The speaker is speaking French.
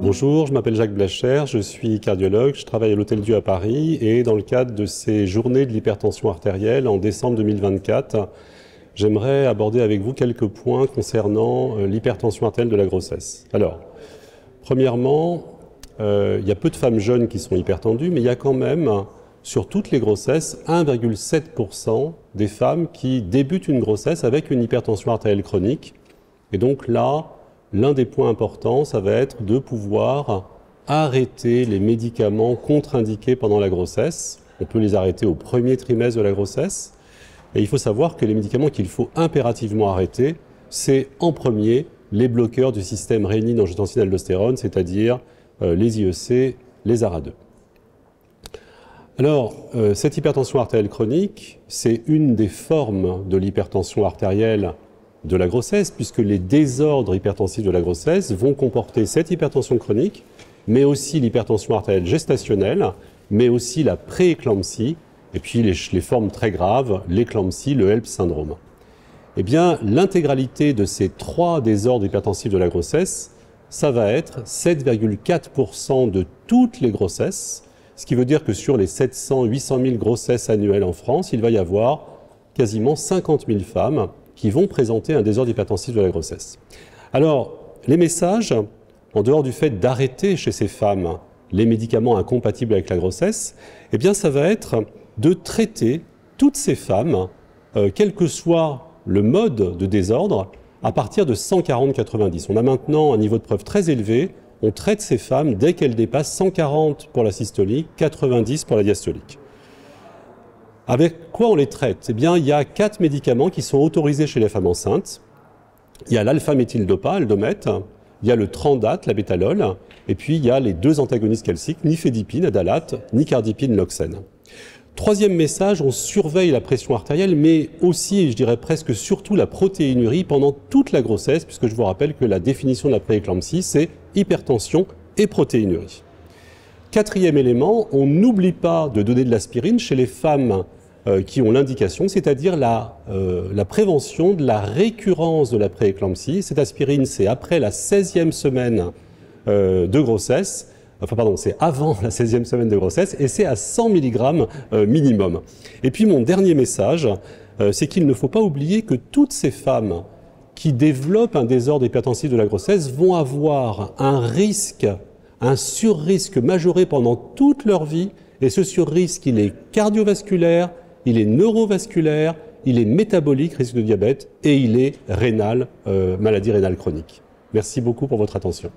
Bonjour, je m'appelle Jacques Blacher, je suis cardiologue, je travaille à l'Hôtel-Dieu à Paris et dans le cadre de ces journées de l'hypertension artérielle en décembre 2024, j'aimerais aborder avec vous quelques points concernant l'hypertension artérielle de la grossesse. Alors, premièrement, il y a peu de femmes jeunes qui sont hypertendues, mais il y a quand même, sur toutes les grossesses, 1,7% des femmes qui débutent une grossesse avec une hypertension artérielle chronique. Et donc là, l'un des points importants, ça va être de pouvoir arrêter les médicaments contre-indiqués pendant la grossesse. On peut les arrêter au premier trimestre de la grossesse. Et il faut savoir que les médicaments qu'il faut impérativement arrêter, c'est en premier les bloqueurs du système rénine-angiotensin-aldostérone, c'est-à-dire les IEC, les ARA2. Alors, cette hypertension artérielle chronique, c'est une des formes de l'hypertension artérielle de la grossesse, puisque les désordres hypertensifs de la grossesse vont comporter cette hypertension chronique, mais aussi l'hypertension artérielle gestationnelle, mais aussi la prééclampsie, et puis les formes très graves, l'éclampsie, le HELLP syndrome. Eh bien, l'intégralité de ces trois désordres hypertensifs de la grossesse, ça va être 7,4% de toutes les grossesses, ce qui veut dire que sur les 700-800 000 grossesses annuelles en France, il va y avoir quasiment 50 000 femmes qui vont présenter un désordre hypertensif de la grossesse. Alors, les messages, en dehors du fait d'arrêter chez ces femmes les médicaments incompatibles avec la grossesse, eh bien, ça va être de traiter toutes ces femmes, quel que soit le mode de désordre, à partir de 140-90. On a maintenant un niveau de preuve très élevé. On traite ces femmes dès qu'elles dépassent 140 pour la systolique, 90 pour la diastolique. Avec quoi on les traite? Eh bien, il y a 4 médicaments qui sont autorisés chez les femmes enceintes. Il y a l'alpha-méthyldopa, Aldomète, il y a le Trandate, la bétalol, et puis il y a les 2 antagonistes calciques, nifedipine, Adalate, nicardipine, Loxène. Troisième message, on surveille la pression artérielle, mais aussi, je dirais presque surtout, la protéinurie pendant toute la grossesse, puisque je vous rappelle que la définition de la prééclampsie, c'est hypertension et protéinurie. Quatrième élément, on n'oublie pas de donner de l'aspirine chez les femmes qui ont l'indication, c'est-à-dire la prévention de la récurrence de la prééclampsie. Cette aspirine, c'est après la 16e semaine de grossesse, enfin pardon, c'est avant la 16e semaine de grossesse et c'est à 100 mg minimum. Et puis mon dernier message, c'est qu'il ne faut pas oublier que toutes ces femmes qui développent un désordre hypertensif de la grossesse vont avoir un risque, un surrisque majoré pendant toute leur vie, et ce surrisque, il est cardiovasculaire, il est neurovasculaire, il est métabolique, risque de diabète, et il est rénal, maladie rénale chronique. Merci beaucoup pour votre attention.